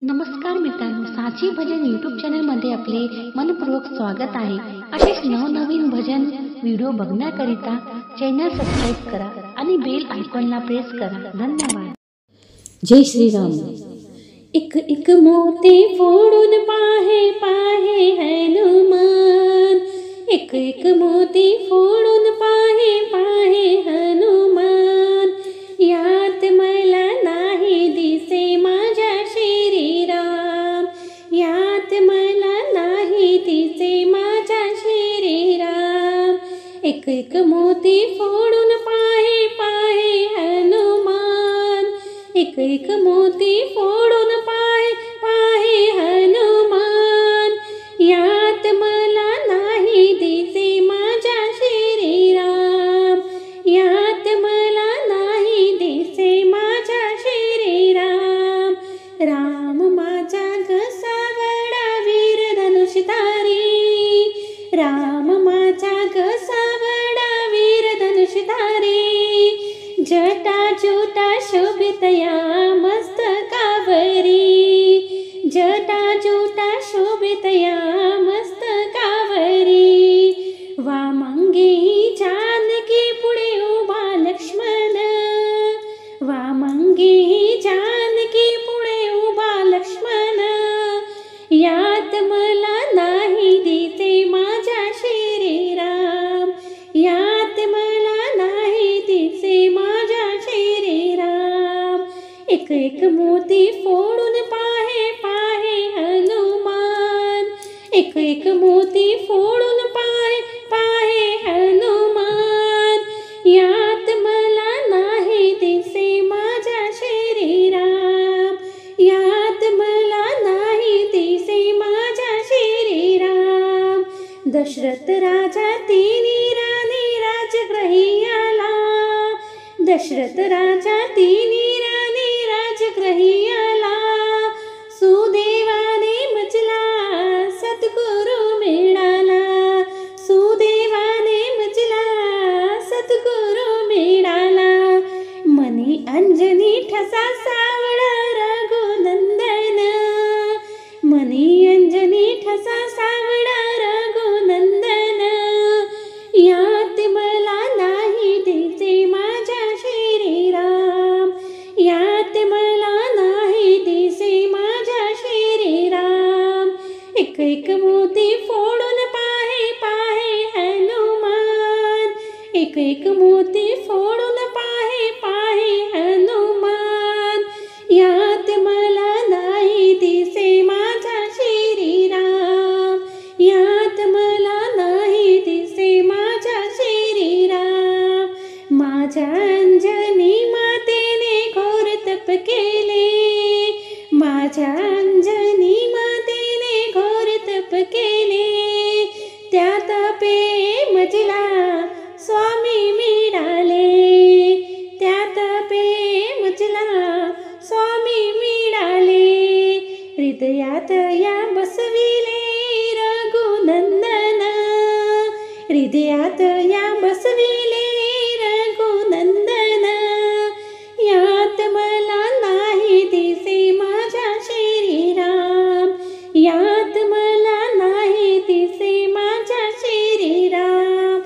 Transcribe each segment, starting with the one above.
नमस्कार मित्रांनो, साची भजन यूट्यूब चॅनलमध्ये आपले मनपूर्वक स्वागत आहे। असेच नवनवीन भजन व्हिडिओ बघण्याकरिता चॅनल सबस्क्राइब करा आणि बेल आयकॉनला प्रेस करा। धन्यवाद। जय श्रीराम। एक एक मोती फोडून पाहे पाहे हनुमान, एक एक मोती फोडून पाहे पाहे हनुमान, यात मला नाही दिसे माझ्या श्रीराम, यात मला नाही दिसे माझ्या श्रीराम। एक एक मोती फोडून पाहे पाहे हनुमान, एक एक मोती फोडून पाहे पाहे हनुमान, यात मला नाही दिसे माझ्या श्रीराम, यात मला नाही दिसे माझ्या श्रीराम। राम माझा घसावडा वीर धनुषधारी, राम माझा घसावडा वीर धनुषधारी, जटा जूटा शोभितया मस्तकावरी, जटा जूटा शोभितया मस्तकावरी। वामंगी जानकी पुढे उभा लक्ष्मण, वामंगी जानकी पुढे उभा लक्ष्मण, यात मला नाही दिसे माझ्या श्रीराम, यात मला नाही दिसे माझ्या श्रीराम। एक एक मोती फोडून पाहे पाहे हनुमान, एक एक मोती फोडून पाहे पाहे हनुमान, यात मला नाही दिसे माझ्या श्रीराम, यात मला नाही दिसे माझ्या श्रीराम। दशरथ राजा तिन्ही राणी राजगृही आला, दशरथ राजा तिन्ही राणी राजगृही आला, सुदैवाने मजला सद्गुरु मिळाला, सुदैवाने मजला सद्गुरु मिळाला। मनी अंजनी ठसा सावळा रघुनंदन, मनी अंजनी ठसा सावळा रघुनंदन, यात मला नाही दिसे माझ्या श्रीराम, यात मला नाही दिसे माझ्या श्रीराम। एक एक मोती फोडून पाहे पाहे हनुमान, एक एक मोती फोडून पाहे पाहे हनुमान, यात मला नाही दिसे माझ्या श्रीराम, यात मला नाही दिसे माझ्या श्रीराम। माझ्या अंजनी मातेने घोर तप केले, माझ्या अंजनी मातेने घोर तप केले, त्या तपे मजला स्वामी मिळाले, त्या तपे मजला स्वामी मिळाले। हृदयात या बसविले रघुनंदन, हृदयात या बसविले रघुनंदन, यात मला नाही दिसे माझ्या श्रीराम, यात मला नाही दिसे माझ्या श्रीराम।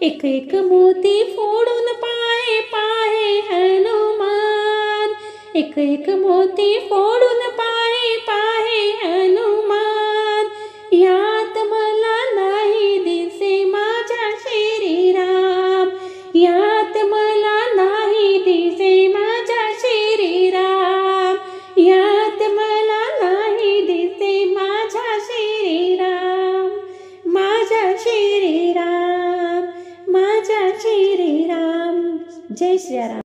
एक एक मोती फोडून पाहे पाहे हनुमान, एक एक मोती फोडून पाहे पाहे हनुमान, यात मला नाही दिसे माझ्या श्रीराम, यात मला नाही दिसे माझ्या श्रीराम, यात मला नाही दिसे माझ्या श्रीराम, माझ्या श्रीराम, माझ्या श्रीराम। जय श्रीराम।